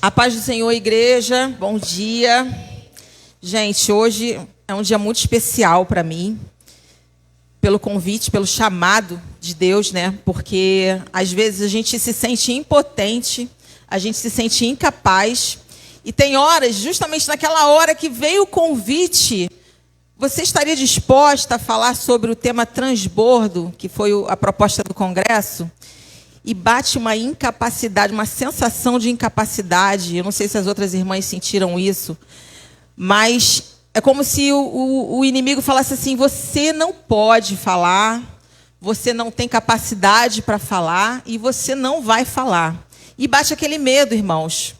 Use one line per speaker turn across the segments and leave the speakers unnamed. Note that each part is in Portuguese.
A paz do Senhor, igreja, bom dia. Gente, hoje é um dia muito especial para mim, pelo convite, pelo chamado de Deus, né? Porque às vezes a gente se sente impotente, a gente se sente incapaz, e tem horas, justamente naquela hora que veio o convite, você estaria disposta a falar sobre o tema transbordo, que foi a proposta do Congresso? E bate uma incapacidade, uma sensação de incapacidade. Eu não sei se as outras irmãs sentiram isso, mas é como se o inimigo falasse assim: você não pode falar, você não tem capacidade para falar e você não vai falar. E bate aquele medo, irmãos.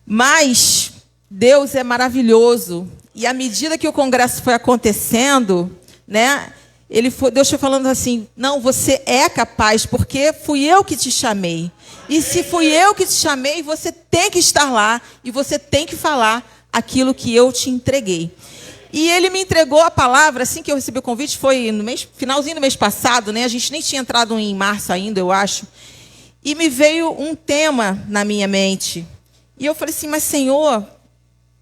Mas Deus é maravilhoso. E à medida que o congresso foi acontecendo, né? Deus foi falando assim: não, você é capaz, porque fui eu que te chamei. E se fui eu que te chamei, você tem que estar lá e você tem que falar aquilo que eu te entreguei. E ele me entregou a palavra, assim que eu recebi o convite, foi no finalzinho do mês passado, né? A gente nem tinha entrado em março ainda, eu acho. E me veio um tema na minha mente. E eu falei assim: mas Senhor,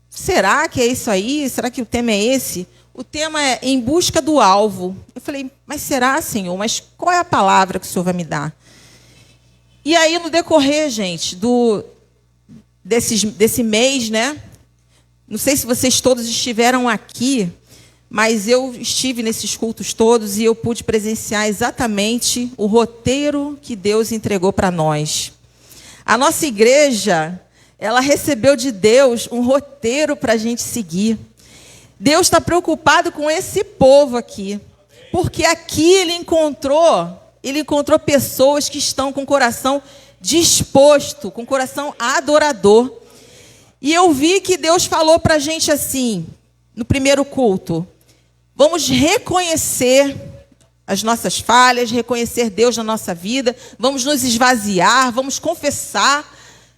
será que é isso aí? Será que o tema é esse? O tema é em busca do alvo. Eu falei: mas será, Senhor? Mas qual é a palavra que o Senhor vai me dar? E aí, no decorrer, gente, desse mês, né? Não sei se vocês todos estiveram aqui, mas eu estive nesses cultos todos e eu pude presenciar exatamente o roteiro que Deus entregou para nós. A nossa igreja, ela recebeu de Deus um roteiro para a gente seguir. Deus está preocupado com esse povo aqui, porque aqui ele encontrou pessoas que estão com o coração disposto, com o coração adorador. E eu vi que Deus falou para a gente assim, no primeiro culto: vamos reconhecer as nossas falhas, reconhecer Deus na nossa vida, vamos nos esvaziar, vamos confessar,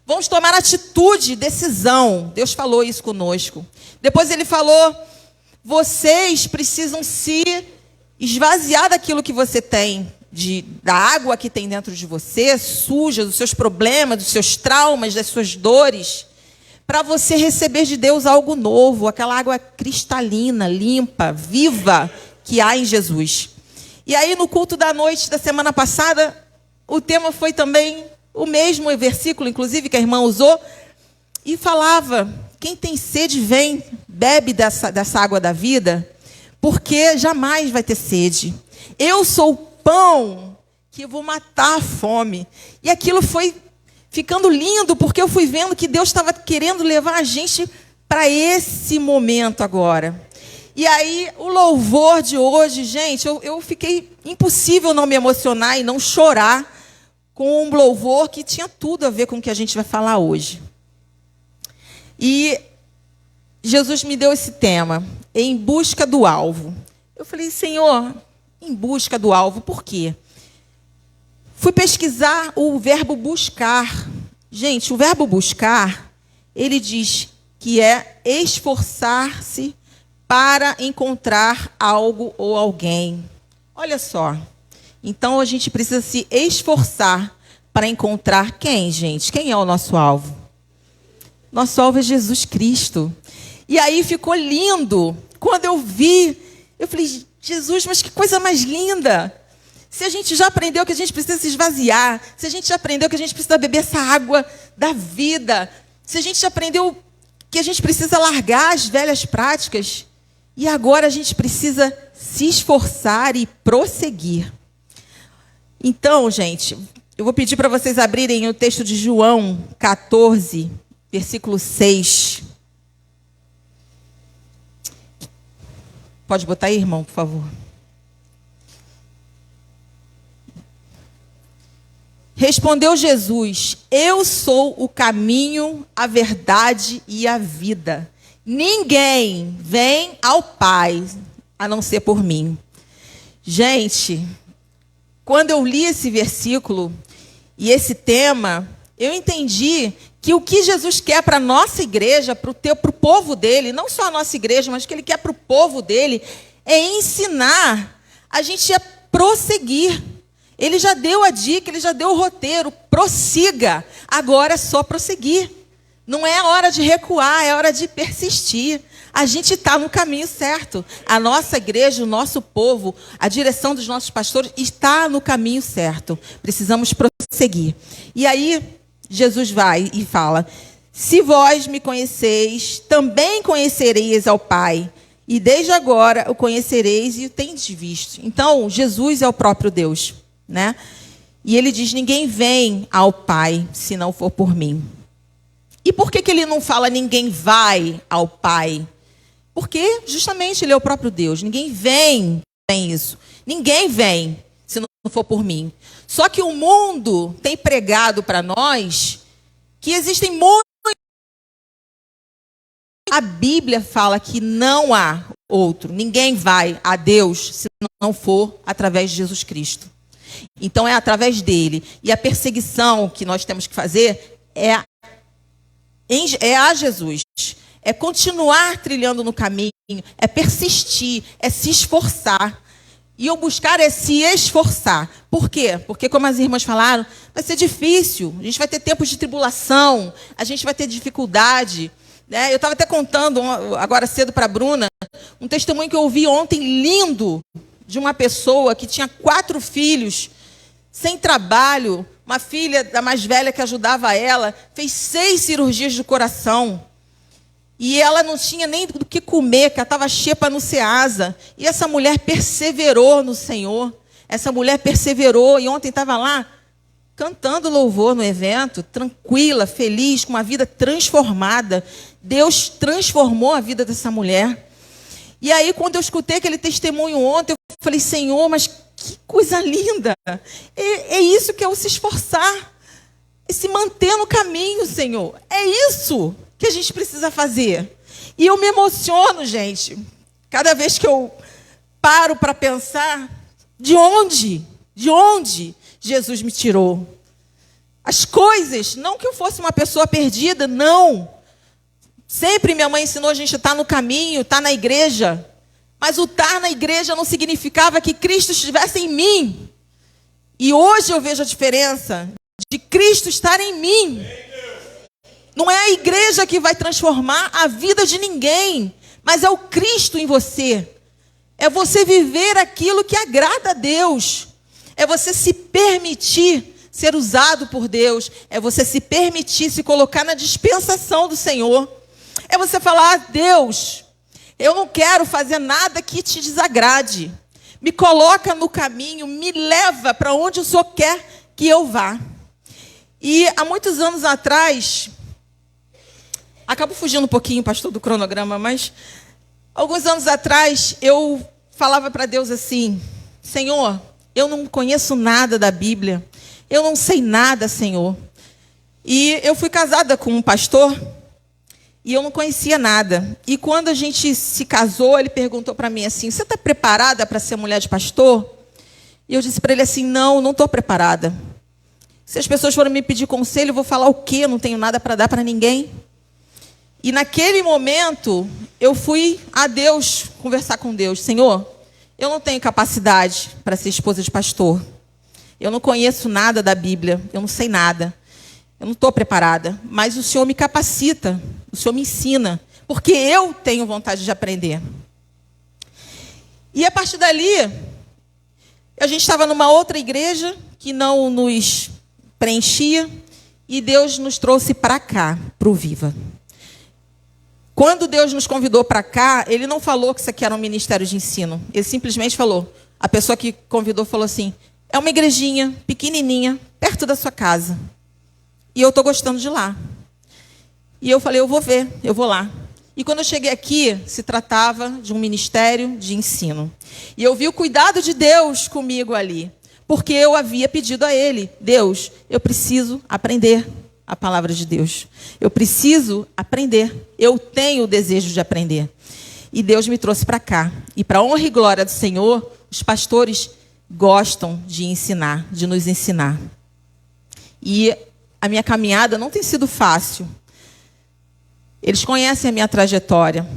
vamos tomar atitude, decisão. Deus falou isso conosco. Depois ele falou: vocês precisam se esvaziar daquilo que você tem, da água que tem dentro de você, suja, dos seus problemas, dos seus traumas, das suas dores, para você receber de Deus algo novo, aquela água cristalina, limpa, viva, que há em Jesus. E aí, no culto da noite da semana passada, o tema foi também o mesmo versículo, inclusive, que a irmã usou, e falava: quem tem sede, vem, bebe dessa água da vida, porque jamais vai ter sede. Eu sou o pão que vou matar a fome. E aquilo foi ficando lindo, porque eu fui vendo que Deus estava querendo levar a gente para esse momento agora. E aí, o louvor de hoje, gente, eu fiquei impossível não me emocionar e não chorar com um louvor que tinha tudo a ver com o que a gente vai falar hoje. E Jesus me deu esse tema: em busca do alvo. Eu falei: Senhor, em busca do alvo, por quê? Fui pesquisar o verbo buscar. Gente, o verbo buscar, ele diz que é esforçar-se para encontrar algo ou alguém. Olha só. Então, a gente precisa se esforçar para encontrar quem, gente? Quem é o nosso alvo? Nosso alvo é Jesus Cristo. E aí ficou lindo. Quando eu vi, eu falei: Jesus, mas que coisa mais linda. Se a gente já aprendeu que a gente precisa se esvaziar, se a gente já aprendeu que a gente precisa beber essa água da vida, se a gente já aprendeu que a gente precisa largar as velhas práticas, e agora a gente precisa se esforçar e prosseguir. Então, gente, eu vou pedir para vocês abrirem o texto de João 14, versículo 6. Pode botar aí, irmão, por favor. Respondeu Jesus: eu sou o caminho, a verdade e a vida. Ninguém vem ao Pai a não ser por mim. Gente, quando eu li esse versículo e esse tema, eu entendi que o que Jesus quer para a nossa igreja, para o povo dele, não só a nossa igreja, mas o que ele quer para o povo dele, é ensinar a gente a prosseguir. Ele já deu a dica, ele já deu o roteiro: prossiga. Agora é só prosseguir. Não é hora de recuar, é hora de persistir. A gente está no caminho certo. A nossa igreja, o nosso povo, a direção dos nossos pastores está no caminho certo. Precisamos prosseguir. E aí, Jesus vai e fala: se vós me conheceis, também conhecereis ao Pai. E desde agora o conhecereis e o tendes visto. Então, Jesus é o próprio Deus, né? E ele diz: ninguém vem ao Pai se não for por mim. E por que ele não fala ninguém vai ao Pai? Porque justamente ele é o próprio Deus. Ninguém vem, tem isso. Ninguém vem se não for por mim. Só que o mundo tem pregado para nós que existem muitos. A Bíblia fala que não há outro. Ninguém vai a Deus se não for através de Jesus Cristo. Então é através dele. E a perseguição que nós temos que fazer é a Jesus. É continuar trilhando no caminho, é persistir, é se esforçar. E o buscar é se esforçar. Por quê? Porque, como as irmãs falaram, vai ser difícil. A gente vai ter tempos de tribulação, a gente vai ter dificuldade. Né? Eu estava até contando agora cedo para a Bruna um testemunho que eu ouvi ontem, lindo, de uma pessoa que tinha 4 filhos, sem trabalho. Uma filha da mais velha que ajudava ela, fez 6 cirurgias de coração. E ela não tinha nem do que comer, que ela estava xepa no Ceasa. E essa mulher perseverou no Senhor. Essa mulher perseverou e ontem estava lá cantando louvor no evento, tranquila, feliz, com uma vida transformada. Deus transformou a vida dessa mulher. E aí, quando eu escutei aquele testemunho ontem, eu falei: Senhor, mas que coisa linda! É isso que é o se esforçar, é se manter no caminho, Senhor. É isso que a gente precisa fazer. E eu me emociono, gente, cada vez que eu paro para pensar de onde Jesus me tirou. As coisas, não que eu fosse uma pessoa perdida, não. Sempre minha mãe ensinou a gente a estar no caminho, estar na igreja. Mas o estar na igreja não significava que Cristo estivesse em mim. E hoje eu vejo a diferença de Cristo estar em mim. Não é a igreja que vai transformar a vida de ninguém, mas é o Cristo em você. É você viver aquilo que agrada a Deus. É você se permitir ser usado por Deus. É você se permitir se colocar na dispensação do Senhor. É você falar: Deus, eu não quero fazer nada que te desagrade. Me coloca no caminho, me leva para onde o Senhor quer que eu vá. E há muitos anos atrás, acabo fugindo um pouquinho, pastor, do cronograma, mas alguns anos atrás eu falava para Deus assim: Senhor, eu não conheço nada da Bíblia, eu não sei nada, Senhor. E eu fui casada com um pastor e eu não conhecia nada. E quando a gente se casou, ele perguntou para mim assim: você está preparada para ser mulher de pastor? E eu disse para ele assim: não estou preparada. Se as pessoas forem me pedir conselho, eu vou falar o quê? Eu não tenho nada para dar para ninguém. E naquele momento, eu fui a Deus, conversar com Deus: Senhor, eu não tenho capacidade para ser esposa de pastor. Eu não conheço nada da Bíblia, eu não sei nada. Eu não estou preparada, mas o Senhor me capacita, o Senhor me ensina, porque eu tenho vontade de aprender. E a partir dali, a gente estava numa outra igreja que não nos preenchia, e Deus nos trouxe para cá, para o Viva. Quando Deus nos convidou para cá, Ele não falou que isso aqui era um ministério de ensino. Ele simplesmente falou, a pessoa que convidou falou assim: é uma igrejinha pequenininha, perto da sua casa. E eu estou gostando de lá. E eu falei: eu vou ver, eu vou lá. E quando eu cheguei aqui, se tratava de um ministério de ensino. E eu vi o cuidado de Deus comigo ali. Porque eu havia pedido a Ele: Deus, eu preciso aprender a palavra de Deus. Eu preciso aprender. Eu tenho o desejo de aprender. E Deus me trouxe para cá. E para a honra e glória do Senhor, os pastores gostam de ensinar, de nos ensinar. E a minha caminhada não tem sido fácil. Eles conhecem a minha trajetória.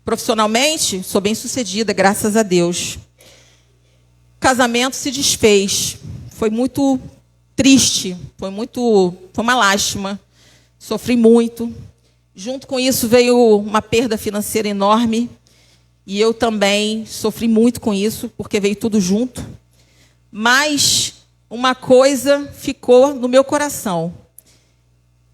Profissionalmente, sou bem-sucedida, graças a Deus. O casamento se desfez. Foi muito triste, foi uma lástima. sofri muito. Junto com isso veio uma perda financeira enorme. E eu também sofri muito com isso, porque veio tudo junto. Mas uma coisa ficou no meu coração.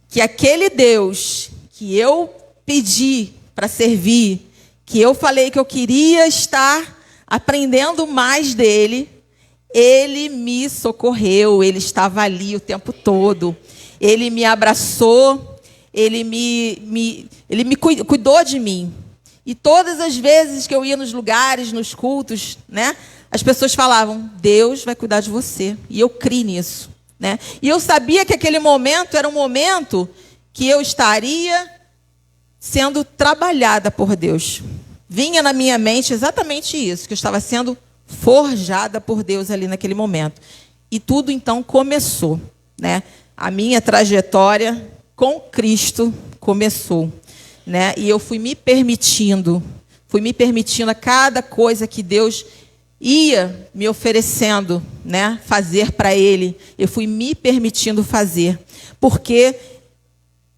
Que aquele Deus que eu pedi para servir, que eu falei que eu queria estar aprendendo mais dele, ele me socorreu, ele estava ali o tempo todo. Ele me abraçou, ele me cuidou de mim. E todas as vezes que eu ia nos lugares, nos cultos, né, as pessoas falavam, Deus vai cuidar de você. E eu criei nisso, né? E eu sabia que aquele momento era um momento que eu estaria sendo trabalhada por Deus. Vinha na minha mente exatamente isso, que eu estava sendo forjada por Deus ali naquele momento. E tudo então começou, né? A minha trajetória com Cristo começou, né? E eu fui me permitindo a cada coisa que Deus ia me oferecendo, né, fazer para Ele. Eu fui me permitindo fazer, porque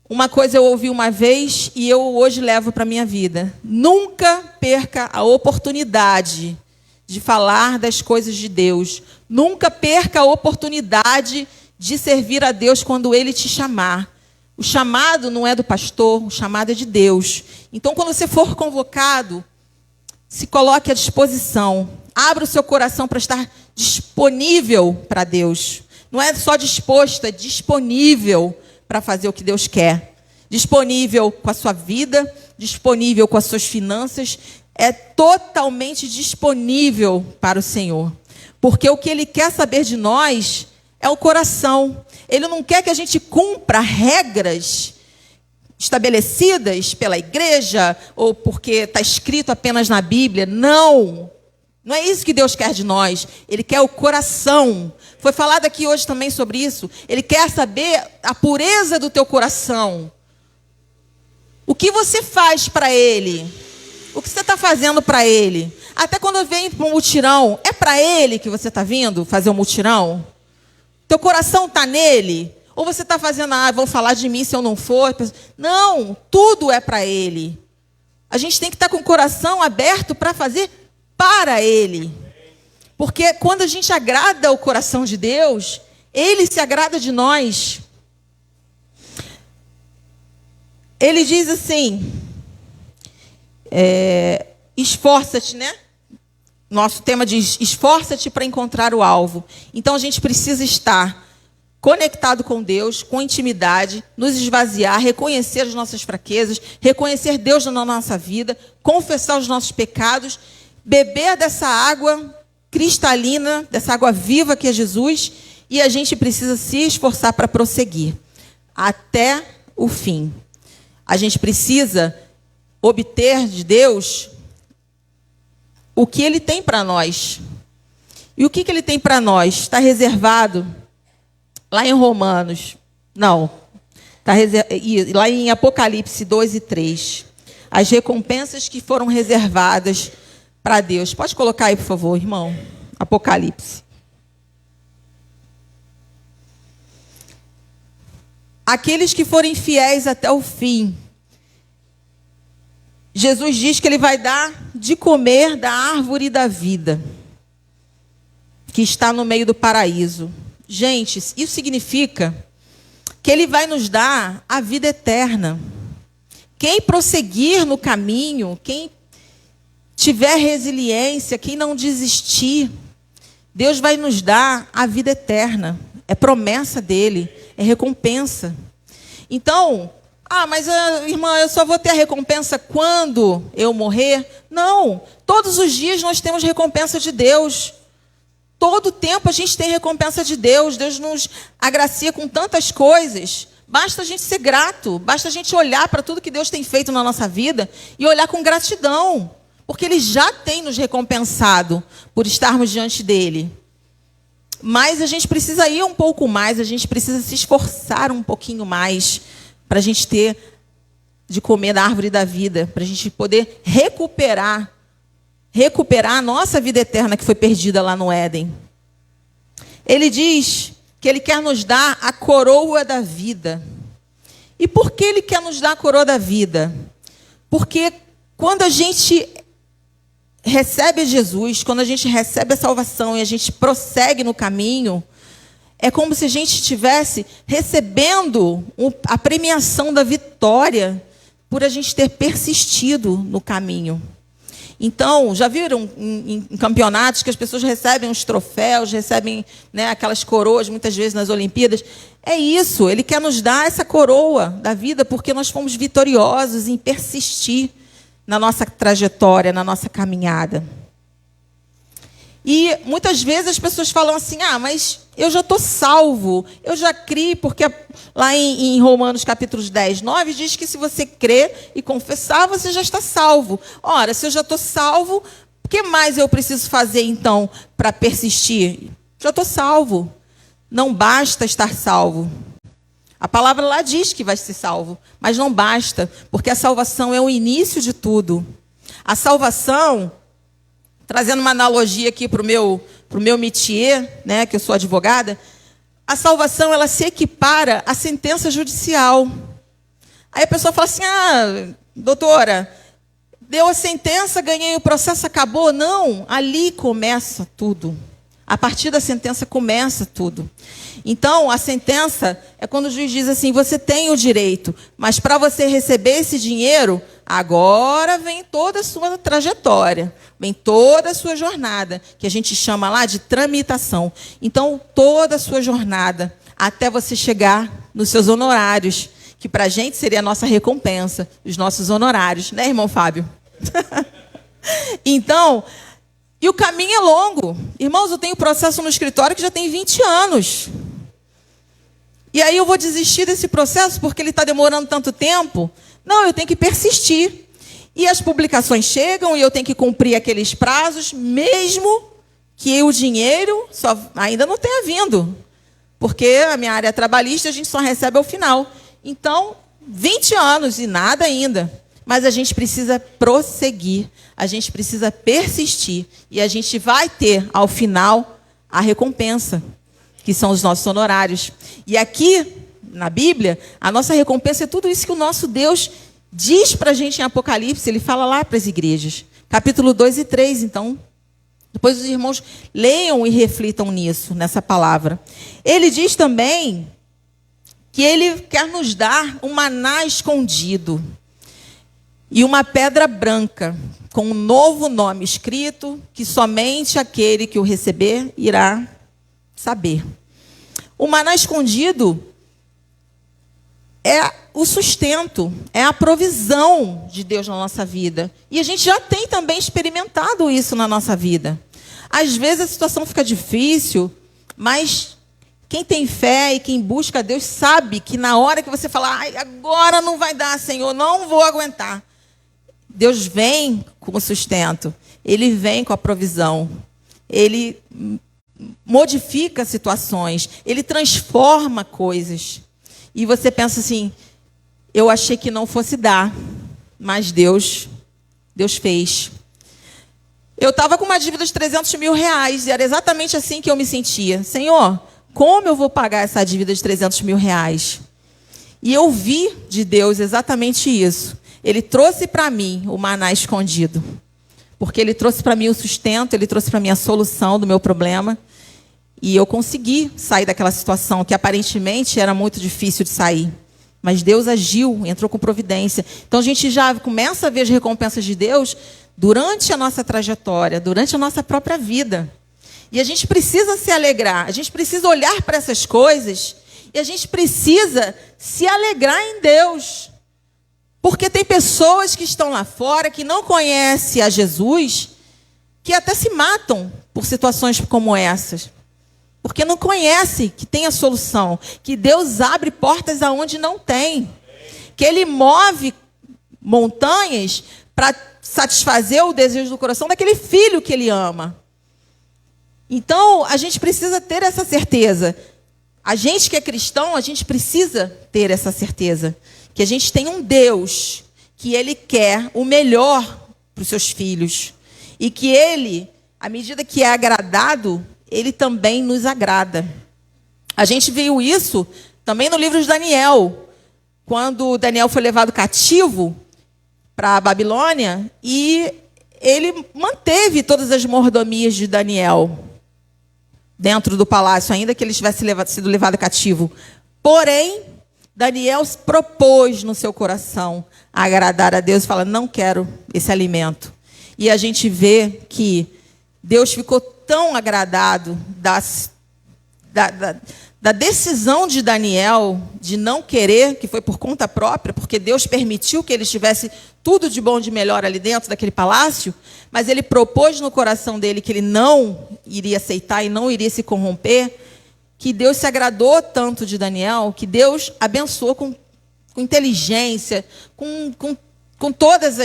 uma coisa eu ouvi uma vez e eu hoje levo para a minha vida. Nunca perca a oportunidade de falar das coisas de Deus. Nunca perca a oportunidade de servir a Deus quando Ele te chamar. O chamado não é do pastor, o chamado é de Deus. Então, quando você for convocado, se coloque à disposição. Abra o seu coração para estar disponível para Deus. Não é só disposto, é disponível para fazer o que Deus quer. Disponível com a sua vida, disponível com as suas finanças. É totalmente disponível para o Senhor. Porque o que Ele quer saber de nós é o coração. Ele não quer que a gente cumpra regras estabelecidas pela igreja ou porque está escrito apenas na Bíblia. Não. Não é isso que Deus quer de nós. Ele quer o coração. Foi falado aqui hoje também sobre isso. Ele quer saber a pureza do teu coração. O que você faz para Ele? O que você está fazendo para Ele? Até quando vem para um mutirão, é para Ele que você está vindo fazer um mutirão? Teu coração está nele? Ou você está fazendo, vão falar de mim se eu não for? Não, tudo é para Ele. A gente tem que estar com o coração aberto para fazer para Ele. Porque quando a gente agrada o coração de Deus, Ele se agrada de nós. Ele diz assim, esforça-te, né? Nosso tema diz, esforça-te para encontrar o alvo. Então, a gente precisa estar conectado com Deus, com intimidade, nos esvaziar, reconhecer as nossas fraquezas, reconhecer Deus na nossa vida, confessar os nossos pecados, beber dessa água cristalina, dessa água viva que é Jesus, e a gente precisa se esforçar para prosseguir até o fim. A gente precisa obter de Deus o que Ele tem para nós. E o que Ele tem para nós? Está reservado lá em Romanos. Não. Está lá em Apocalipse 2 e 3. As recompensas que foram reservadas para Deus. Pode colocar aí, por favor, irmão. Apocalipse. Aqueles que forem fiéis até o fim. Jesus diz que Ele vai dar de comer da árvore da vida, que está no meio do paraíso. Gente, isso significa que Ele vai nos dar a vida eterna. Quem prosseguir no caminho, quem tiver resiliência, quem não desistir, Deus vai nos dar a vida eterna. É promessa dEle, é recompensa. Então, mas irmã, eu só vou ter a recompensa quando eu morrer? Não, todos os dias nós temos recompensa de Deus. Todo tempo a gente tem recompensa de Deus. Deus nos agracia com tantas coisas. Basta a gente ser grato, basta a gente olhar para tudo que Deus tem feito na nossa vida e olhar com gratidão, porque Ele já tem nos recompensado por estarmos diante dEle. Mas a gente precisa ir um pouco mais, a gente precisa se esforçar um pouquinho mais para a gente ter de comer da árvore da vida, para a gente poder recuperar a nossa vida eterna que foi perdida lá no Éden. Ele diz que Ele quer nos dar a coroa da vida. E por que Ele quer nos dar a coroa da vida? Porque quando a gente recebe Jesus, quando a gente recebe a salvação e a gente prossegue no caminho, é como se a gente estivesse recebendo a premiação da vitória por a gente ter persistido no caminho. Então, já viram em campeonatos que as pessoas recebem os troféus, recebem, né, aquelas coroas, muitas vezes nas Olimpíadas? É isso, Ele quer nos dar essa coroa da vida porque nós fomos vitoriosos em persistir na nossa trajetória, na nossa caminhada. E muitas vezes as pessoas falam assim, mas eu já estou salvo, eu já criei, porque lá em Romanos capítulo 10, 9, diz que se você crer e confessar, você já está salvo. Ora, se eu já estou salvo, o que mais eu preciso fazer então para persistir? Já estou salvo. Não basta estar salvo. A palavra lá diz que vai ser salvo, mas não basta, porque a salvação é o início de tudo. A salvação, trazendo uma analogia aqui para o meu métier, né, que eu sou advogada, a salvação ela se equipara à sentença judicial. Aí a pessoa fala assim, doutora, deu a sentença, ganhei o processo, acabou. Não, ali começa tudo. A partir da sentença começa tudo. Então, a sentença é quando o juiz diz assim, você tem o direito, mas para você receber esse dinheiro, agora vem toda a sua trajetória, vem toda a sua jornada, que a gente chama lá de tramitação. Então, toda a sua jornada, até você chegar nos seus honorários, que para a gente seria a nossa recompensa, os nossos honorários, né, irmão Fábio? Então, e o caminho é longo. Irmãos, eu tenho processo no escritório que já tem 20 anos. E aí eu vou desistir desse processo porque ele está demorando tanto tempo? Não, eu tenho que persistir. E as publicações chegam e eu tenho que cumprir aqueles prazos, mesmo que o dinheiro ainda não tenha vindo. Porque a minha área trabalhista a gente só recebe ao final. Então, 20 anos e nada ainda. Mas a gente precisa prosseguir, a gente precisa persistir. E a gente vai ter, ao final, a recompensa, que são os nossos honorários. E aqui, na Bíblia, a nossa recompensa é tudo isso que o nosso Deus diz para a gente em Apocalipse. Ele fala lá para as igrejas. Capítulo 2 e 3, então. Depois os irmãos leiam e reflitam nisso, nessa palavra. Ele diz também que Ele quer nos dar um maná escondido. E uma pedra branca, com um novo nome escrito, que somente aquele que o receber irá saber. O maná escondido é o sustento, é a provisão de Deus na nossa vida. E a gente já tem também experimentado isso na nossa vida. Às vezes a situação fica difícil, mas quem tem fé e quem busca Deus sabe que na hora que você fala, agora não vai dar, Senhor, não vou aguentar. Deus vem com o sustento, Ele vem com a provisão, Ele modifica situações, Ele transforma coisas. E você pensa assim, eu achei que não fosse dar, mas Deus fez. Eu estava com uma dívida de 300 mil reais, e era exatamente assim que eu me sentia. Senhor, como eu vou pagar essa dívida de 300 mil reais? E eu vi de Deus exatamente isso. Ele trouxe para mim o maná escondido. Porque Ele trouxe para mim o sustento, Ele trouxe para mim a solução do meu problema. E eu consegui sair daquela situação que aparentemente era muito difícil de sair. Mas Deus agiu, entrou com providência. Então a gente já começa a ver as recompensas de Deus durante a nossa trajetória, durante a nossa própria vida. E a gente precisa se alegrar, a gente precisa olhar para essas coisas e a gente precisa se alegrar em Deus. Porque tem pessoas que estão lá fora, que não conhecem a Jesus, que até se matam por situações como essas. Porque não conhecem que tem a solução, que Deus abre portas aonde não tem. Que Ele move montanhas para satisfazer o desejo do coração daquele filho que Ele ama. Então, a gente precisa ter essa certeza. A gente que é cristão, a gente precisa ter essa certeza. Que a gente tem um Deus que Ele quer o melhor para os seus filhos. E que Ele, à medida que é agradado, Ele também nos agrada. A gente viu isso também no livro de Daniel. quando Daniel foi levado cativo para a Babilônia, e ele manteve todas as mordomias de Daniel dentro do palácio, ainda que ele tivesse sido levado cativo. Porém, Daniel propôs no seu coração agradar a Deus e falar: não quero esse alimento. E a gente vê que Deus ficou tão agradado da decisão de Daniel de não querer, que foi por conta própria, porque Deus permitiu que ele tivesse tudo de bom e de melhor ali dentro daquele palácio, mas ele propôs no coração dele que ele não iria aceitar e não iria se corromper, que Deus se agradou tanto de Daniel, que Deus abençoou com inteligência, com todas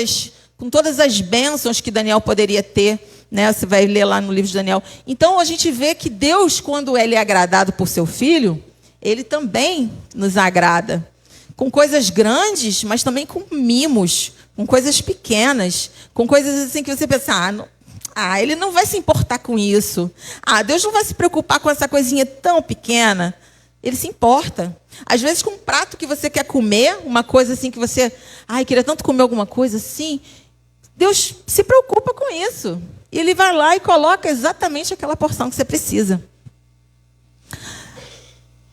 as bênçãos que Daniel poderia ter, né? Você vai ler lá no livro de Daniel. Então, a gente vê que Deus, quando ele é agradado por seu filho, ele também nos agrada. Com coisas grandes, mas também com mimos, com coisas pequenas, com coisas assim que você pensa: ele não vai se importar com isso. Deus não vai se preocupar com essa coisinha tão pequena. Ele se importa. Às vezes, com um prato que você quer comer, uma coisa assim que você... queria tanto comer alguma coisa assim. Deus se preocupa com isso. E ele vai lá e coloca exatamente aquela porção que você precisa.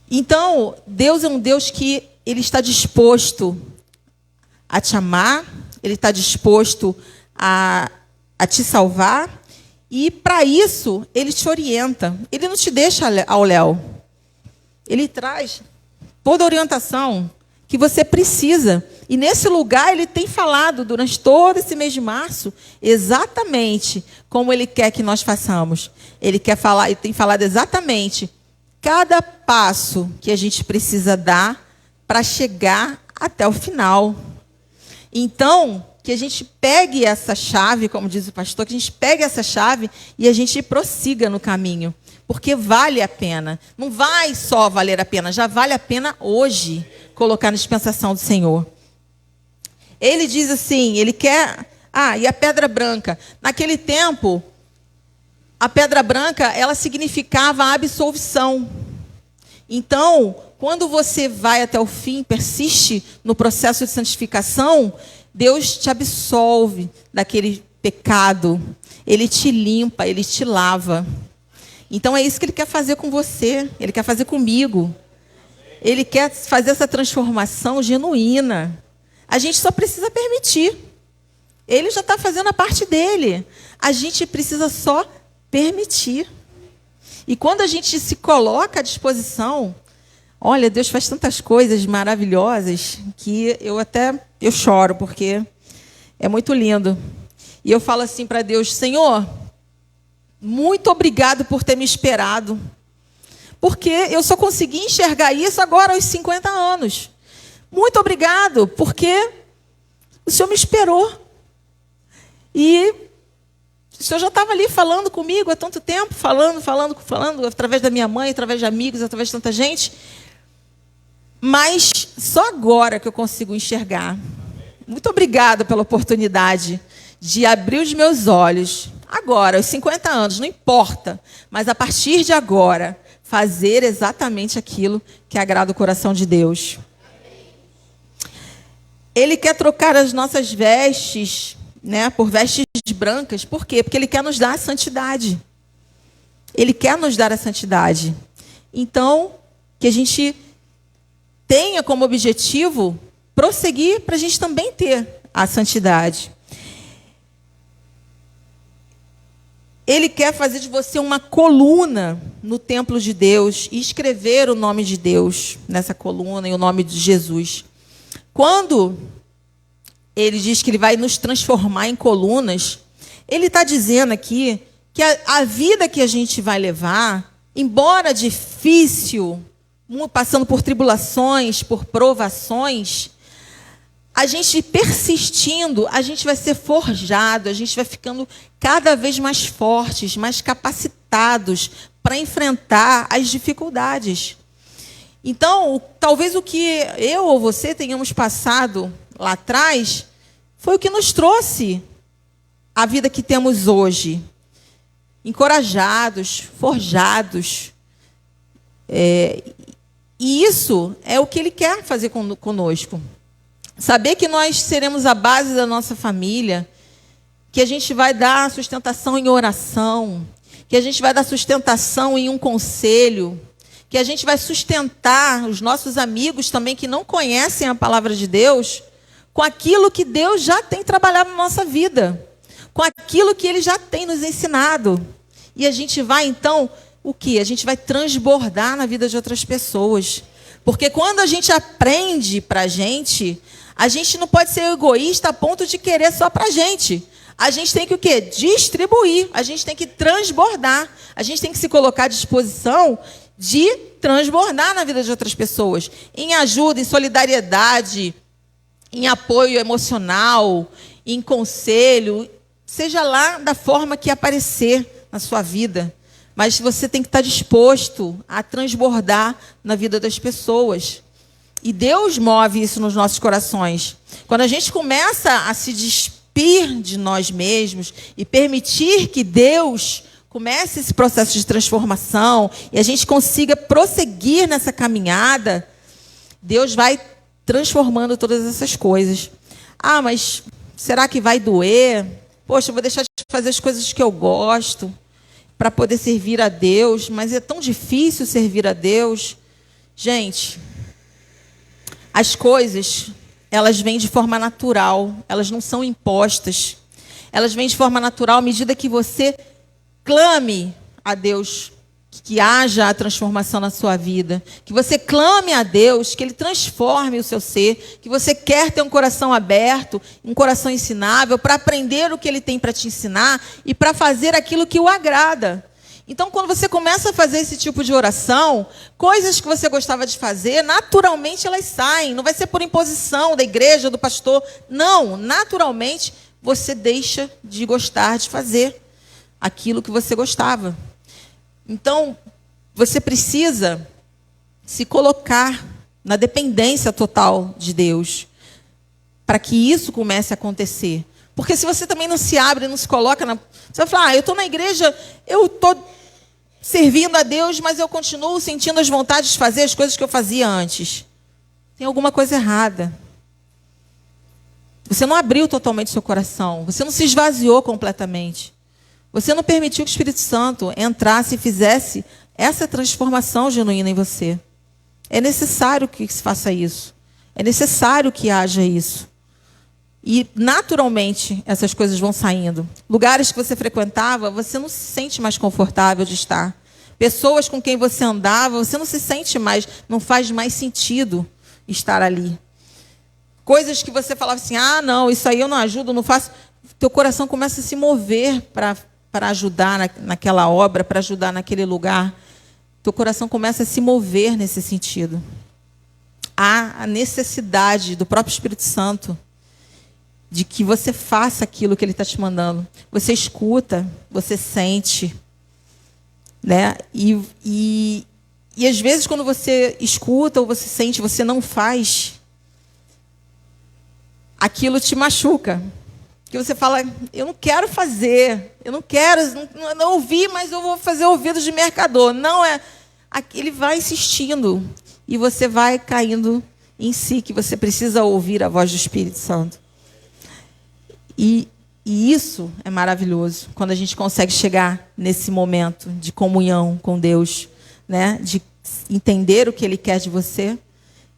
Então, Deus é um Deus que ele está disposto a te amar, ele está disposto a te salvar, e para isso ele te orienta. Ele não te deixa ao léu. Ele traz toda a orientação que você precisa. E nesse lugar ele tem falado durante todo esse mês de março exatamente como ele quer que nós façamos. Ele tem falado exatamente cada passo que a gente precisa dar para chegar até o final. Então, que a gente pegue essa chave, como diz o pastor, que a gente pegue essa chave e a gente prossiga no caminho. Porque vale a pena. Não vai só valer a pena, já vale a pena hoje colocar na dispensação do Senhor. Ele diz assim, ele quer... e a pedra branca. Naquele tempo, a pedra branca, ela significava a absolvição. Então, quando você vai até o fim, persiste no processo de santificação, Deus te absolve daquele pecado. Ele te limpa, ele te lava. Então, é isso que ele quer fazer com você. Ele quer fazer comigo. Ele quer fazer essa transformação genuína. A gente só precisa permitir. Ele já está fazendo a parte dele. A gente precisa só permitir. E quando a gente se coloca à disposição, olha, Deus faz tantas coisas maravilhosas que eu choro, porque é muito lindo. E eu falo assim para Deus: Senhor, muito obrigado por ter me esperado. Porque eu só consegui enxergar isso agora aos 50 anos. Muito obrigado, porque o Senhor me esperou. E o Senhor já estava ali falando comigo há tanto tempo, falando, através da minha mãe, através de amigos, através de tanta gente. Mas só agora que eu consigo enxergar. Muito obrigada pela oportunidade de abrir os meus olhos. Agora, aos 50 anos, não importa. Mas a partir de agora, fazer exatamente aquilo que agrada o coração de Deus. Ele quer trocar as nossas vestes, né, por vestes brancas. Por quê? Porque ele quer nos dar a santidade. Ele quer nos dar a santidade. Então, que a gente tenha como objetivo prosseguir para a gente também ter a santidade. Ele quer fazer de você uma coluna no templo de Deus e escrever o nome de Deus nessa coluna e o nome de Jesus. Quando ele diz que ele vai nos transformar em colunas, ele está dizendo aqui que a vida que a gente vai levar, embora difícil, passando por tribulações, por provações, a gente persistindo, a gente vai ser forjado, a gente vai ficando cada vez mais fortes, mais capacitados para enfrentar as dificuldades. Então, talvez o que eu ou você tenhamos passado lá atrás foi o que nos trouxe a vida que temos hoje. Encorajados, forjados, E isso é o que Ele quer fazer conosco. Saber que nós seremos a base da nossa família, que a gente vai dar sustentação em oração, que a gente vai dar sustentação em um conselho, que a gente vai sustentar os nossos amigos também que não conhecem a palavra de Deus, com aquilo que Deus já tem trabalhado na nossa vida, com aquilo que Ele já tem nos ensinado. E a gente vai, então, o quê? A gente vai transbordar na vida de outras pessoas. Porque quando a gente aprende para a gente não pode ser egoísta a ponto de querer só para a gente. A gente tem que o quê? Distribuir. A gente tem que transbordar. A gente tem que se colocar à disposição de transbordar na vida de outras pessoas. Em ajuda, em solidariedade, em apoio emocional, em conselho, seja lá da forma que aparecer na sua vida. Mas você tem que estar disposto a transbordar na vida das pessoas. E Deus move isso nos nossos corações. Quando a gente começa a se despir de nós mesmos e permitir que Deus comece esse processo de transformação e a gente consiga prosseguir nessa caminhada, Deus vai transformando todas essas coisas. Ah, mas será que vai doer? Poxa, eu vou deixar de fazer as coisas que eu gosto para poder servir a Deus, mas é tão difícil servir a Deus. Gente, as coisas, elas vêm de forma natural, elas não são impostas. Elas vêm de forma natural à medida que você clame a Deus que haja a transformação na sua vida, que você clame a Deus que Ele transforme o seu ser, que você quer ter um coração aberto, um coração ensinável, para aprender o que Ele tem para te ensinar e para fazer aquilo que o agrada. Então, quando você começa a fazer esse tipo de oração, coisas que você gostava de fazer, naturalmente elas saem. Não vai ser por imposição da igreja, do pastor. Não, naturalmente você deixa de gostar de fazer aquilo que você gostava. Então, você precisa se colocar na dependência total de Deus para que isso comece a acontecer. Porque se você também não se abre, não se coloca na... Você vai falar, eu estou na igreja, eu estou servindo a Deus, mas eu continuo sentindo as vontades de fazer as coisas que eu fazia antes. Tem alguma coisa errada. Você não abriu totalmente seu coração. Você não se esvaziou completamente. Você não permitiu que o Espírito Santo entrasse e fizesse essa transformação genuína em você. É necessário que se faça isso. É necessário que haja isso. E, naturalmente, essas coisas vão saindo. Lugares que você frequentava, você não se sente mais confortável de estar. Pessoas com quem você andava, você não se sente mais, não faz mais sentido estar ali. Coisas que você falava assim, ah, não, isso aí eu não ajudo, não faço. Teu coração começa a se mover para ajudar naquela obra, para ajudar naquele lugar. Teu coração começa a se mover nesse sentido. Há a necessidade do próprio Espírito Santo de que você faça aquilo que Ele está te mandando. Você escuta, você sente, né? E às vezes quando você escuta ou você sente, você não faz, aquilo te machuca. Que você fala, eu não quero fazer, eu não quero, não ouvi, mas eu vou fazer ouvidos de mercador. Não é, ele vai insistindo e você vai caindo em si, que você precisa ouvir a voz do Espírito Santo. E isso é maravilhoso, quando a gente consegue chegar nesse momento de comunhão com Deus, né? De entender o que Ele quer de você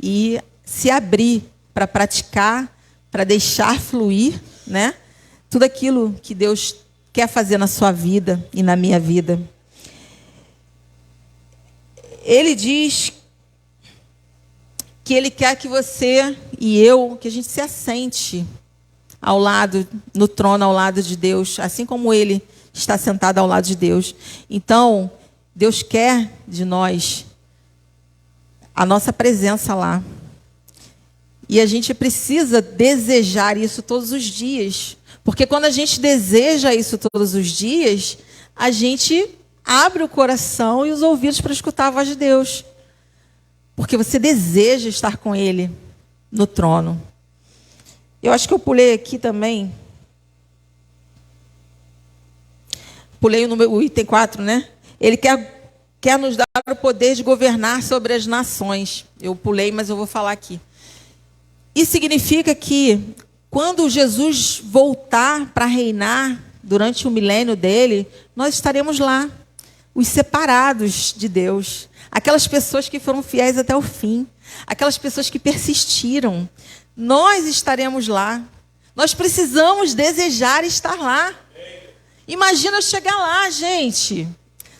e se abrir para praticar, para deixar fluir, né? Tudo aquilo que Deus quer fazer na sua vida e na minha vida. Ele diz que Ele quer que você e eu, que a gente se assente ao lado, no trono ao lado de Deus, assim como Ele está sentado ao lado de Deus. Então, Deus quer de nós a nossa presença lá. E a gente precisa desejar isso todos os dias. Porque quando a gente deseja isso todos os dias, a gente abre o coração e os ouvidos para escutar a voz de Deus. Porque você deseja estar com Ele no trono. Eu acho que eu pulei aqui também. Pulei o item 4, né? Ele quer nos dar o poder de governar sobre as nações. Eu pulei, mas eu vou falar aqui. Isso significa que quando Jesus voltar para reinar durante o milênio dele, nós estaremos lá, os separados de Deus, aquelas pessoas que foram fiéis até o fim, aquelas pessoas que persistiram. Nós estaremos lá. Nós precisamos desejar estar lá. Imagina eu chegar lá, gente,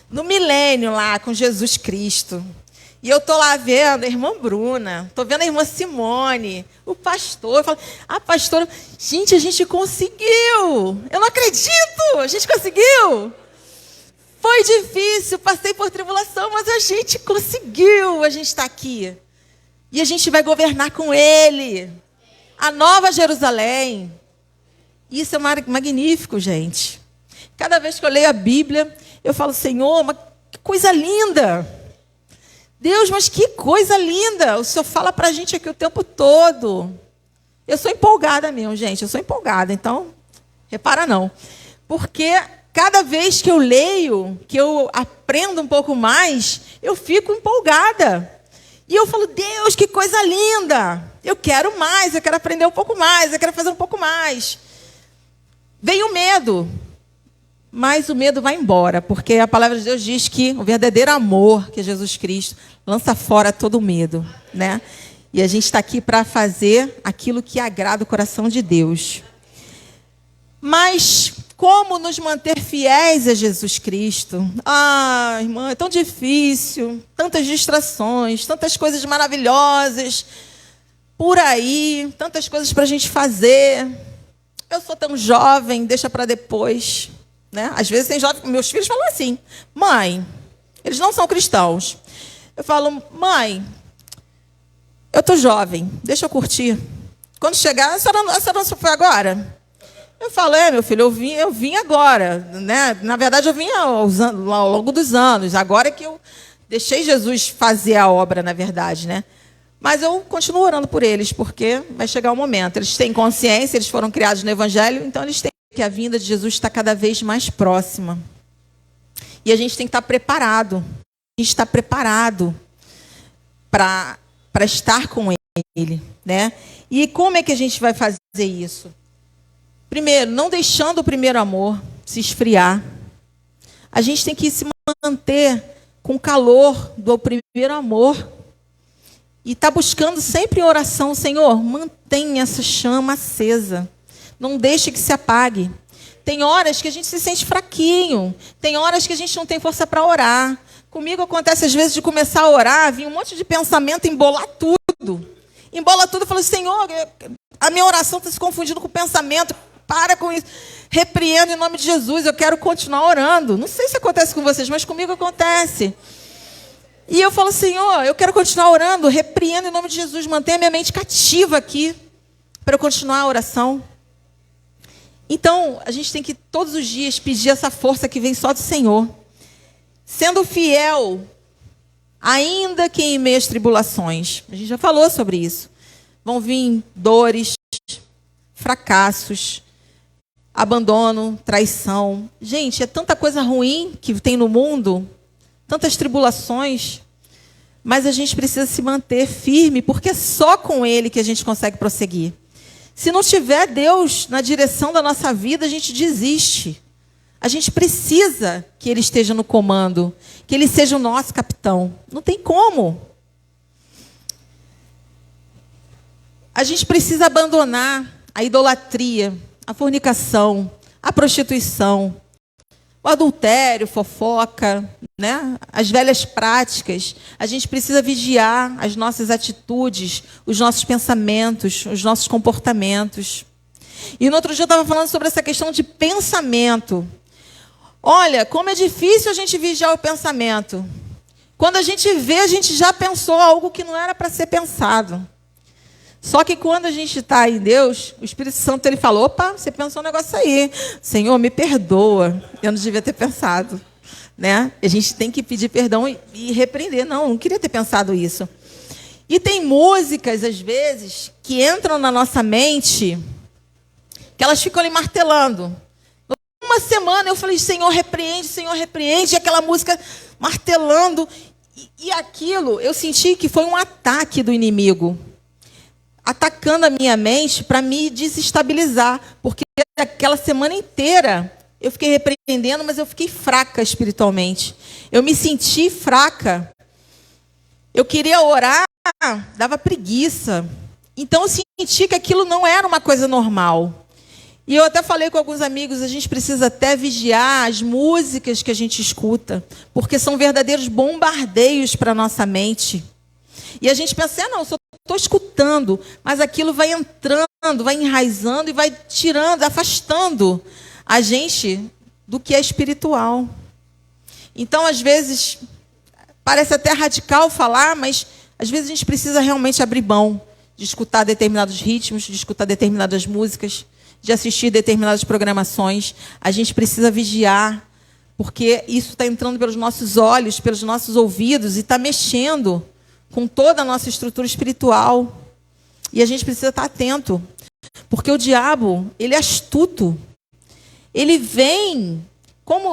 no milênio lá com Jesus Cristo. E eu estou lá vendo a irmã Bruna, estou vendo a irmã Simone, o pastor. Eu falo, pastora, gente, a gente conseguiu. Eu não acredito, a gente conseguiu. Foi difícil, passei por tribulação, mas a gente conseguiu. A gente está aqui. E a gente vai governar com Ele. A Nova Jerusalém. Isso é magnífico, gente. Cada vez que eu leio a Bíblia, eu falo, Senhor, mas que coisa linda. Deus, mas que coisa linda. O Senhor fala para a gente aqui o tempo todo. Eu sou empolgada mesmo, gente. Eu sou empolgada, então, repara não. Porque cada vez que eu leio, que eu aprendo um pouco mais, eu fico empolgada. E eu falo, Deus, que coisa linda. Eu quero mais, eu quero aprender um pouco mais, eu quero fazer um pouco mais. Vem o medo. Mas o medo vai embora, porque a palavra de Deus diz que o verdadeiro amor, que é Jesus Cristo, lança fora todo o medo, né? E a gente está aqui para fazer aquilo que agrada o coração de Deus. Mas como nos manter fiéis a Jesus Cristo? Ah, irmã, é tão difícil, tantas distrações, tantas coisas maravilhosas por aí, tantas coisas para a gente fazer. Eu sou tão jovem, deixa para depois. Né? Às vezes tem jovens, meus filhos falam assim, mãe, eles não são cristãos. Eu falo, mãe, eu estou jovem, deixa eu curtir. Quando chegar, a senhora não foi agora? Eu falo, meu filho, eu vim agora. Né? Na verdade, eu vim ao longo dos anos. Agora é que eu deixei Jesus fazer a obra, na verdade. Né? Mas eu continuo orando por eles, porque vai chegar o momento. Eles têm consciência, eles foram criados no Evangelho, então eles têm que a vinda de Jesus está cada vez mais próxima. E a gente tem que estar preparado. A gente está preparado para estar com Ele. Né? E como é que a gente vai fazer isso? Primeiro, não deixando o primeiro amor se esfriar. A gente tem que se manter com o calor do primeiro amor. E estar buscando sempre em oração, Senhor, mantenha essa chama acesa. Não deixe que se apague. Tem horas que a gente se sente fraquinho. Tem horas que a gente não tem força para orar. Comigo acontece, às vezes, de começar a orar, vir um monte de pensamento, embolar tudo. Embola tudo e fala, Senhor, a minha oração está se confundindo com o pensamento. Para com isso. Repreendo em nome de Jesus. Eu quero continuar orando. Não sei se acontece com vocês, mas comigo acontece. E eu falo, Senhor, eu quero continuar orando. Repreendo em nome de Jesus. Mantenha minha mente cativa aqui para eu continuar a oração. Então, a gente tem que todos os dias pedir essa força que vem só do Senhor. Sendo fiel, ainda que em meio às tribulações. A gente já falou sobre isso. Vão vir dores, fracassos, abandono, traição. Gente, é tanta coisa ruim que tem no mundo, tantas tribulações, mas a gente precisa se manter firme, porque é só com Ele que a gente consegue prosseguir. Se não tiver Deus na direção da nossa vida, a gente desiste. A gente precisa que Ele esteja no comando, que Ele seja o nosso capitão. Não tem como. A gente precisa abandonar a idolatria, a fornicação, a prostituição, o adultério, fofoca, né? As velhas práticas. A gente precisa vigiar as nossas atitudes, os nossos pensamentos, os nossos comportamentos. E no outro dia eu estava falando sobre essa questão de pensamento. Olha, como é difícil a gente vigiar o pensamento. Quando a gente vê, a gente já pensou algo que não era para ser pensado. Só que quando a gente está em Deus, o Espírito Santo ele fala, opa, você pensou um negócio aí. Senhor, me perdoa. Eu não devia ter pensado. Né? A gente tem que pedir perdão e repreender. Não queria ter pensado isso. E tem músicas, às vezes, que entram na nossa mente, que elas ficam ali martelando. Uma semana eu falei, Senhor, repreende, e aquela música martelando. E aquilo, eu senti que foi um ataque do inimigo, atacando a minha mente para me desestabilizar, porque aquela semana inteira eu fiquei repreendendo, mas eu fiquei fraca espiritualmente. Eu me senti fraca. Eu queria orar, dava preguiça. Então eu senti que aquilo não era uma coisa normal. E eu até falei com alguns amigos, a gente precisa até vigiar as músicas que a gente escuta, porque são verdadeiros bombardeios para a nossa mente. E a gente pensa, não, eu só estou escutando, mas aquilo vai entrando, vai enraizando e vai tirando, afastando a gente do que é espiritual. Então, às vezes, parece até radical falar, mas às vezes a gente precisa realmente abrir mão de escutar determinados ritmos, de escutar determinadas músicas, de assistir determinadas programações. A gente precisa vigiar, porque isso está entrando pelos nossos olhos, pelos nossos ouvidos, e está mexendo com toda a nossa estrutura espiritual. E a gente precisa estar atento, porque o diabo, ele é astuto. Ele vem,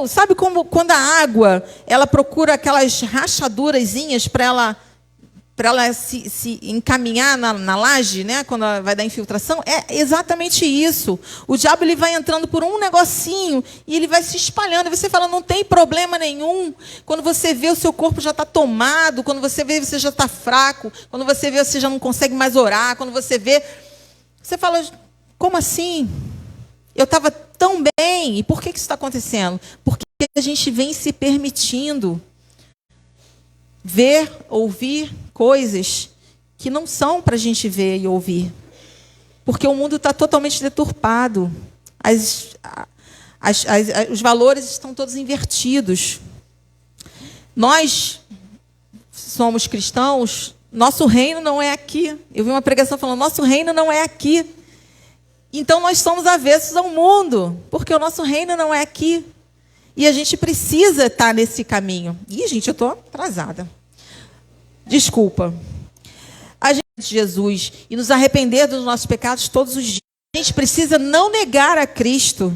sabe como quando a água, ela procura aquelas rachadurazinhas para ela se encaminhar na laje, né? Quando ela vai dar infiltração, é exatamente isso. O diabo, ele vai entrando por um negocinho e ele vai se espalhando. E você fala, não tem problema nenhum. Quando você vê, o seu corpo já está tomado. Quando você vê, você já está fraco. Quando você vê, você já não consegue mais orar. Quando você vê, você fala, como assim? Eu estava tão bem. E por que isso está acontecendo? Porque a gente vem se permitindo ver, ouvir coisas que não são para a gente ver e ouvir. Porque o mundo está totalmente deturpado. Os valores estão todos invertidos. Nós somos cristãos, nosso reino não é aqui. Eu vi uma pregação falando, nosso reino não é aqui. Então nós somos avessos ao mundo, porque o nosso reino não é aqui. E a gente precisa estar nesse caminho. Ih, gente, eu estou atrasada. Desculpa. A gente, Jesus, e nos arrepender dos nossos pecados todos os dias. A gente precisa não negar a Cristo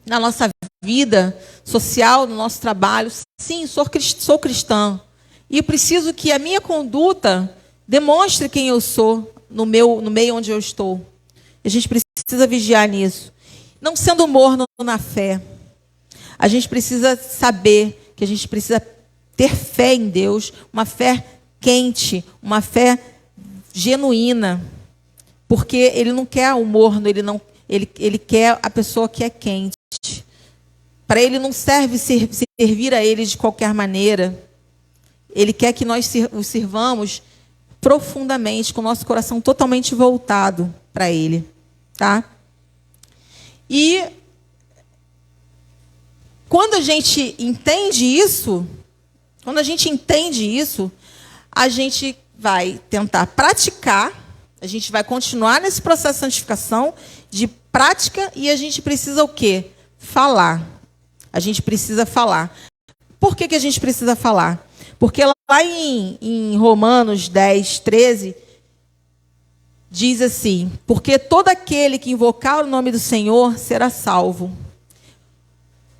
na nossa vida social, no nosso trabalho. Sim, sou cristã. E eu preciso que a minha conduta demonstre quem eu sou no meio onde eu estou. A gente precisa vigiar nisso. Não sendo morno na fé. A gente precisa saber que a gente precisa ter fé em Deus, uma fé quente, uma fé genuína. Porque Ele não quer o morno, Ele quer a pessoa que é quente. Para Ele não serve servir a Ele de qualquer maneira. Ele quer que nós o sirvamos profundamente, com o nosso coração totalmente voltado para Ele. Tá? E quando a gente entende isso, a gente vai tentar praticar, a gente vai continuar nesse processo de santificação, de prática, e a gente precisa o quê? Falar. A gente precisa falar. Por que a gente precisa falar? Porque lá em Romanos 10, 13, diz assim, porque todo aquele que invocar o nome do Senhor será salvo.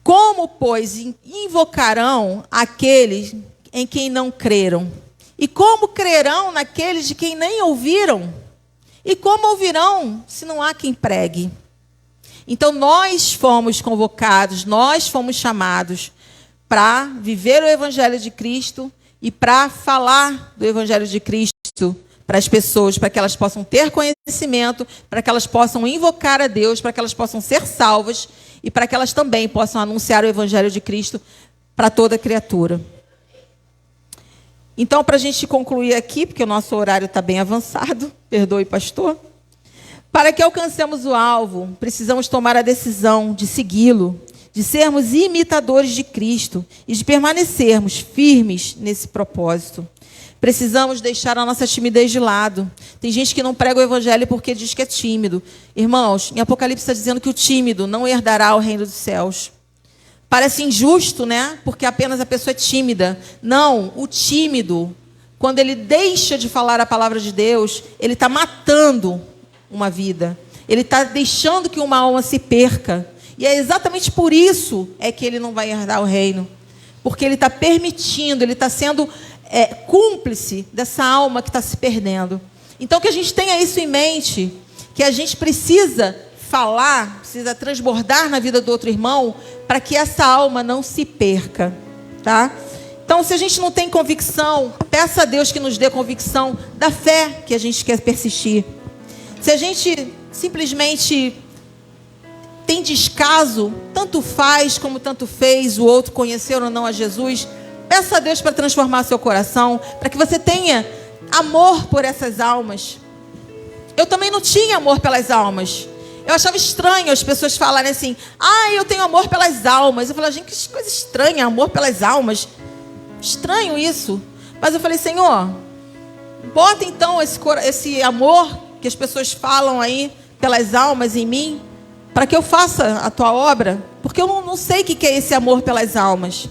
Como, pois, invocarão aqueles em quem não creram? E como crerão naqueles de quem nem ouviram? E como ouvirão se não há quem pregue? Então, nós fomos convocados, nós fomos chamados para viver o Evangelho de Cristo e para falar do Evangelho de Cristo para as pessoas, para que elas possam ter conhecimento, para que elas possam invocar a Deus, para que elas possam ser salvas e para que elas também possam anunciar o Evangelho de Cristo para toda criatura. Então, para a gente concluir aqui, porque o nosso horário está bem avançado, perdoe, pastor. Para que alcancemos o alvo, precisamos tomar a decisão de segui-lo, de sermos imitadores de Cristo e de permanecermos firmes nesse propósito. Precisamos deixar a nossa timidez de lado. Tem gente que não prega o Evangelho porque diz que é tímido. Irmãos, em Apocalipse está dizendo que o tímido não herdará o reino dos céus. Parece injusto, né? Porque apenas a pessoa é tímida. Não, o tímido, quando ele deixa de falar a palavra de Deus, ele está matando uma vida. Ele está deixando que uma alma se perca. E é exatamente por isso que ele não vai herdar o reino. porque Ele está permitindo, Ele está sendo cúmplice dessa alma que está se perdendo. Então, que a gente tenha isso em mente, que a gente precisa falar, precisa transbordar na vida do outro irmão, para que essa alma não se perca, tá? Então, se a gente não tem convicção, peça a Deus que nos dê convicção da fé que a gente quer persistir. Se a gente simplesmente tem descaso, tanto faz como tanto fez, o outro conhecer ou não a Jesus, peça a Deus para transformar seu coração, para que você tenha amor por essas almas. Eu também não tinha amor pelas almas. Eu achava estranho as pessoas falarem assim: eu tenho amor pelas almas. Eu falava: gente, que coisa estranha, amor pelas almas. Estranho isso. Mas eu falei: Senhor, bota então esse amor que as pessoas falam aí pelas almas em mim, para que eu faça a tua obra, porque eu não sei o que é esse amor pelas almas.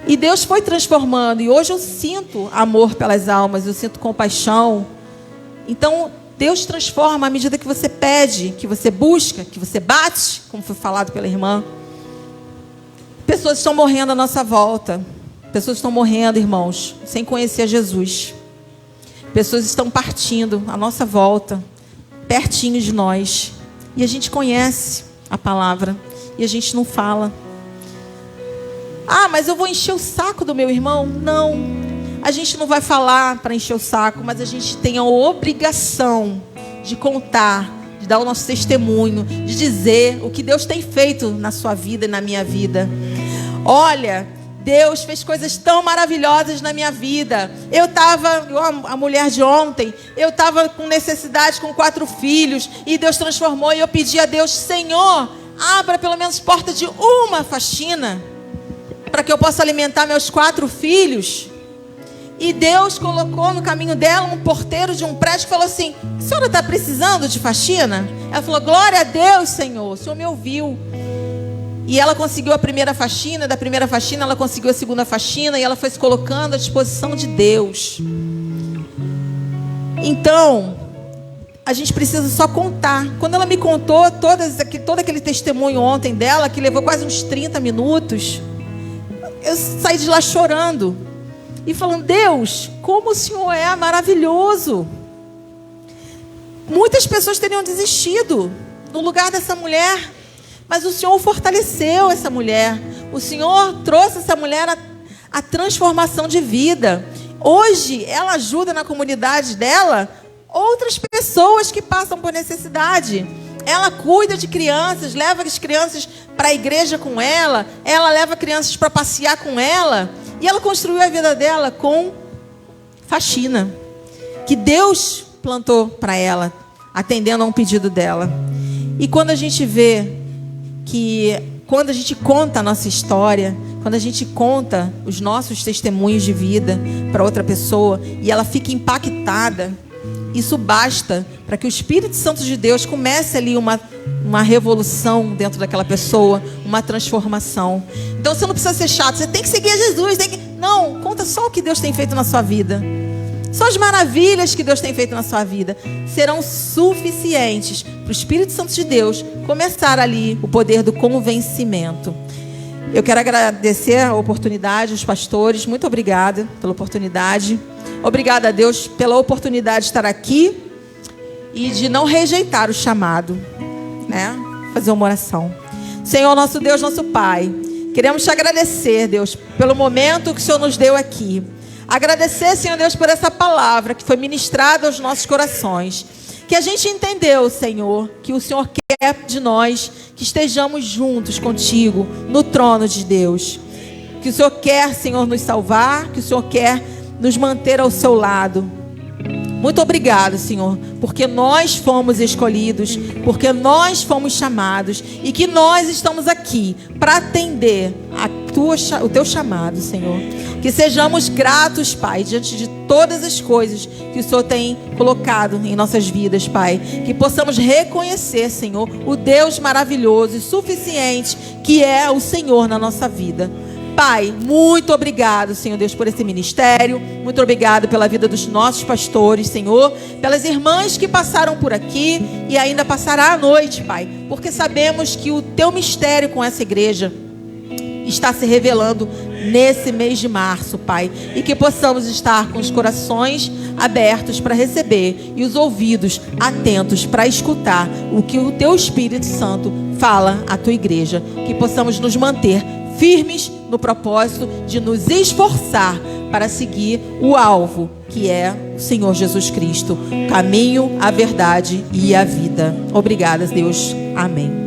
E Deus foi transformando, e hoje eu sinto amor pelas almas, eu sinto compaixão. Então Deus transforma à medida que você pede, que você busca, que você bate, como foi falado pela irmã. Pessoas estão morrendo à nossa volta. Pessoas estão morrendo, irmãos, sem conhecer a Jesus. Pessoas estão partindo à nossa volta, pertinho de nós. E a gente conhece a palavra, e a gente não fala. Mas eu vou encher o saco do meu irmão? Não. A gente não vai falar para encher o saco, mas a gente tem a obrigação de contar, de dar o nosso testemunho, de dizer o que Deus tem feito na sua vida e na minha vida. Olha, Deus fez coisas tão maravilhosas na minha vida. Eu estava, a mulher de ontem, eu estava com necessidade, com 4 filhos, e Deus transformou, e eu pedi a Deus: Senhor, abra pelo menos porta de uma faxina, para que eu possa alimentar meus 4 filhos. E Deus colocou no caminho dela um porteiro de um prédio que falou assim: a senhora está precisando de faxina? Ela falou: glória a Deus, Senhor, o Senhor me ouviu. E ela conseguiu a primeira faxina, da primeira faxina ela conseguiu a segunda faxina, e ela foi se colocando à disposição de Deus. Então, a gente precisa só contar. Quando ela me contou todo aquele testemunho ontem dela, que levou quase uns 30 minutos, eu saí de lá chorando e falando: Deus, como o Senhor é maravilhoso. Muitas pessoas teriam desistido no lugar dessa mulher, mas o Senhor fortaleceu essa mulher. O Senhor trouxe essa mulher a transformação de vida. Hoje ela ajuda na comunidade dela outras pessoas que passam por necessidade. Ela cuida de crianças, leva as crianças para a igreja com ela, ela leva crianças para passear com ela, e ela construiu a vida dela com faxina, que Deus plantou para ela, atendendo a um pedido dela. E quando a gente vê quando a gente conta a nossa história, quando a gente conta os nossos testemunhos de vida para outra pessoa, e ela fica impactada, isso basta para que o Espírito Santo de Deus comece ali uma revolução dentro daquela pessoa, uma transformação. Então você não precisa ser chato, você tem que seguir a Jesus. Não, conta só o que Deus tem feito na sua vida. Só as maravilhas que Deus tem feito na sua vida serão suficientes para o Espírito Santo de Deus começar ali o poder do convencimento. Eu quero agradecer a oportunidade, os pastores. Muito obrigada pela oportunidade. Obrigada a Deus pela oportunidade de estar aqui e de não rejeitar o chamado, né? Fazer uma oração. Senhor, nosso Deus, nosso Pai, queremos te agradecer, Deus, pelo momento que o Senhor nos deu aqui. Agradecer, Senhor Deus, por essa palavra que foi ministrada aos nossos corações. Que a gente entendeu, Senhor, que o Senhor quer de nós que estejamos juntos contigo no trono de Deus. Que o Senhor quer, Senhor, nos salvar, que o Senhor quer nos manter ao seu lado. Muito obrigado, Senhor, porque nós fomos escolhidos, porque nós fomos chamados, e que nós estamos aqui para atender o teu chamado, Senhor. Que sejamos gratos, Pai, diante de todas as coisas que o Senhor tem colocado em nossas vidas, Pai. Que possamos reconhecer, Senhor, o Deus maravilhoso e suficiente que é o Senhor na nossa vida. Pai, muito obrigado, Senhor Deus, por esse ministério. Muito obrigado pela vida dos nossos pastores, Senhor. Pelas irmãs que passaram por aqui e ainda passará à noite, Pai. Porque sabemos que o teu mistério com essa igreja está se revelando nesse mês de março, Pai. E que possamos estar com os corações abertos para receber e os ouvidos atentos para escutar o que o Teu Espírito Santo fala à Tua igreja. Que possamos nos manter firmes no propósito de nos esforçar para seguir o alvo, que é o Senhor Jesus Cristo, o caminho, a verdade e a vida. Obrigada, Deus. Amém.